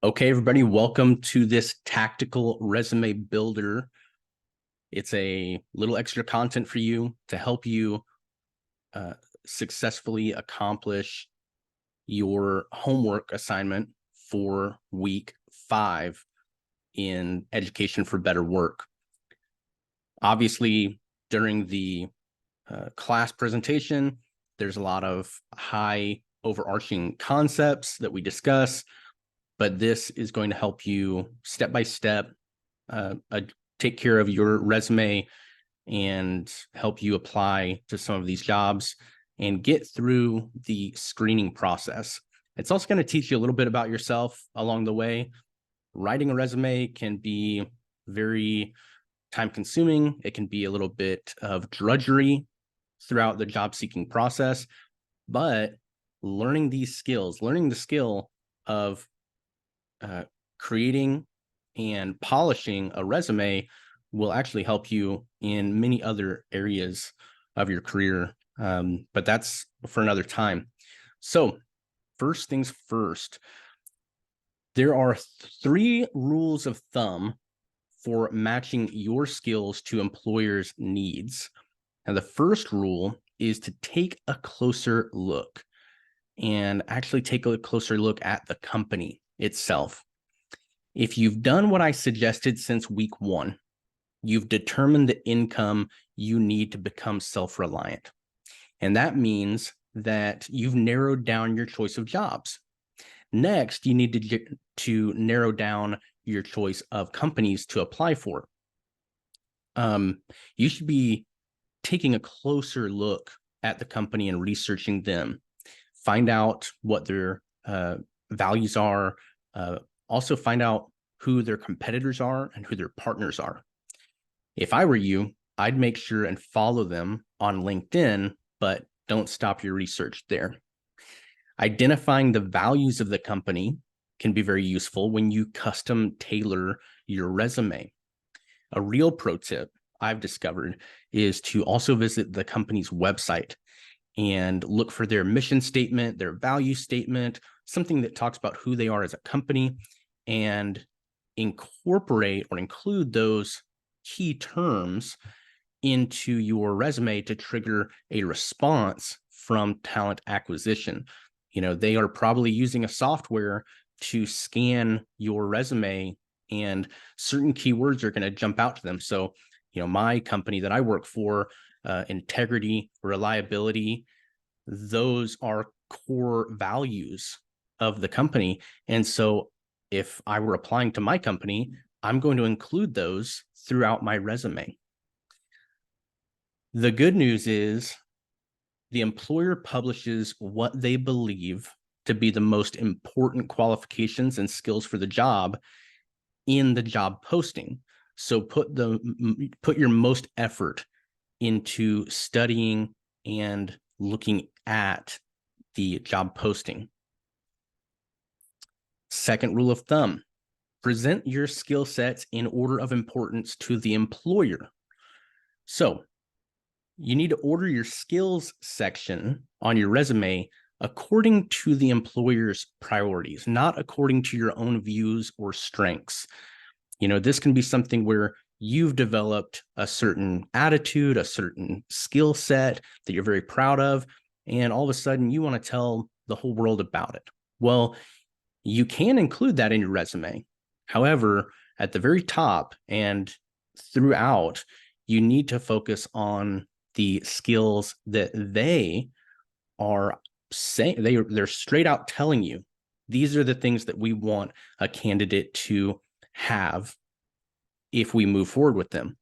Okay, everybody, welcome to this tactical resume builder. It's a little extra content for you to help you successfully accomplish your homework assignment for week 5 in Education for Better Work. Obviously, during the class presentation, there's a lot of high overarching concepts that we discuss, but this is going to help you step by step take care of your resume and help you apply to some of these jobs and get through the screening process. It's also going to teach you a little bit about yourself along the way. Writing a resume can be very time consuming. It can be a little bit of drudgery throughout the job seeking process, but learning these skills, learning the skill of creating and polishing a resume will actually help you in many other areas of your career. But that's for another time. So first things first, there are 3 rules of thumb for matching your skills to employers' needs. Now, the first rule is to take a closer look and actually take a closer look at the company itself. If you've done what I suggested since week 1, you've determined the income you need to become self-reliant. And that means that you've narrowed down your choice of jobs. Next, you need to narrow down your choice of companies to apply for. You should be taking a closer look at the company and researching them. Find out what their values are. Also find out who their competitors are and who their partners are. If I were you, I'd make sure and follow them on LinkedIn, but don't stop your research there. Identifying the values of the company can be very useful when you custom tailor your resume. A real pro tip I've discovered is to also visit the company's website and look for their mission statement, their value statement, something that talks about who they are as a company, and incorporate or include those key terms into your resume to trigger a response from talent acquisition. They are probably using a software to scan your resume, and certain keywords are going to jump out to them. So, my company that I work for, integrity, reliability, those are core values of the company. And so if I were applying to my company, I'm going to include those throughout my resume. The good news is the employer publishes what they believe to be the most important qualifications and skills for the job in the job posting. So put your most effort into studying and looking at the job posting. Second rule of thumb, present your skill sets in order of importance to the employer. So you need to order your skills section on your resume according to the employer's priorities, not according to your own views or strengths. This can be something where you've developed a certain attitude, a certain skill set that you're very proud of, and all of a sudden you want to tell the whole world about it. Well, you can include that in your resume. However, at the very top and throughout, you need to focus on the skills that they are saying. They're straight out telling you, these are the things that we want a candidate to have if we move forward with them.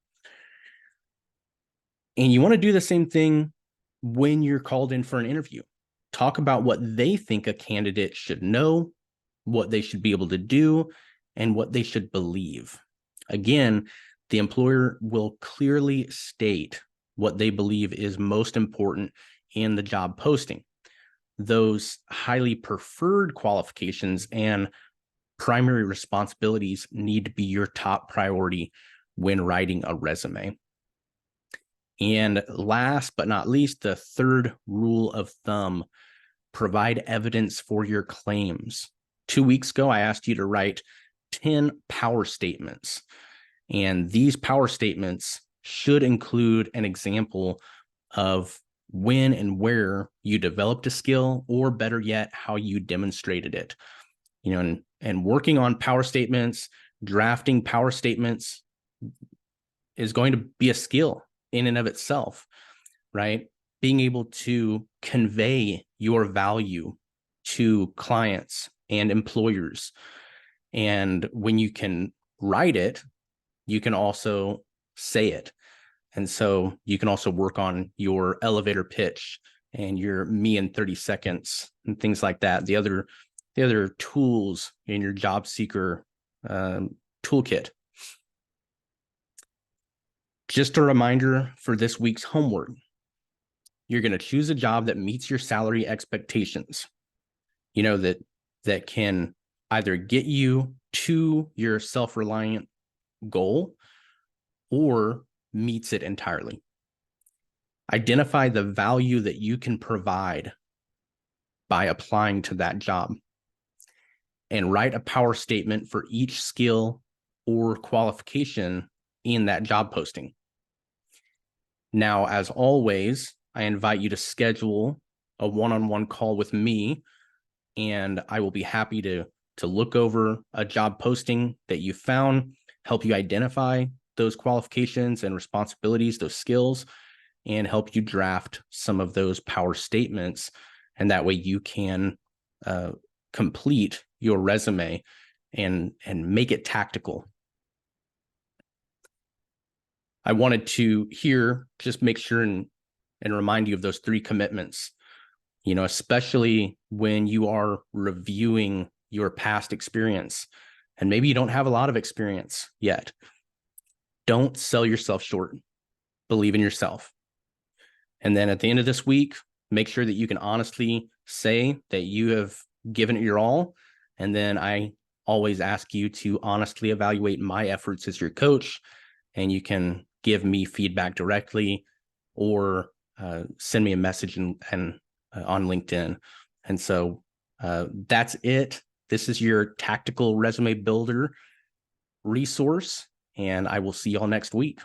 And you want to do the same thing when you're called in for an interview. Talk about what they think a candidate should know, what they should be able to do, and what they should believe. Again, the employer will clearly state what they believe is most important in the job posting. Those highly preferred qualifications and primary responsibilities need to be your top priority when writing a resume. And last but not least, the third rule of thumb, provide evidence for your claims. 2 weeks ago, I asked you to write 10 power statements. And these power statements should include an example of when and where you developed a skill, or better yet, how you demonstrated it. And working on power statements, drafting power statements is going to be a skill in and of itself, right? Being able to convey your value to clients and employers. And when you can write it, you can also say it. And so you can also work on your elevator pitch and your me in 30 seconds and things like that. The other tools in your job seeker toolkit. Just a reminder for this week's homework. You're going to choose a job that meets your salary expectations, that can either get you to your self-reliant goal or meets it entirely. Identify the value that you can provide by applying to that job, and write a power statement for each skill or qualification in that job posting. Now, as always, I invite you to schedule a one-on-one call with me, and I will be happy to look over a job posting that you found, help you identify those qualifications and responsibilities, those skills, and help you draft some of those power statements. And that way you can complete your resume and make it tactical. I wanted to just make sure and remind you of those 3 commitments, especially when you are reviewing your past experience, and maybe you don't have a lot of experience yet. Don't sell yourself short. Believe in yourself. And then at the end of this week, make sure that you can honestly say that you have given it your all. And then I always ask you to honestly evaluate my efforts as your coach, and you can give me feedback directly or send me a message and on LinkedIn. And so that's it. This is your tactical resume builder resource, and I will see y'all next week.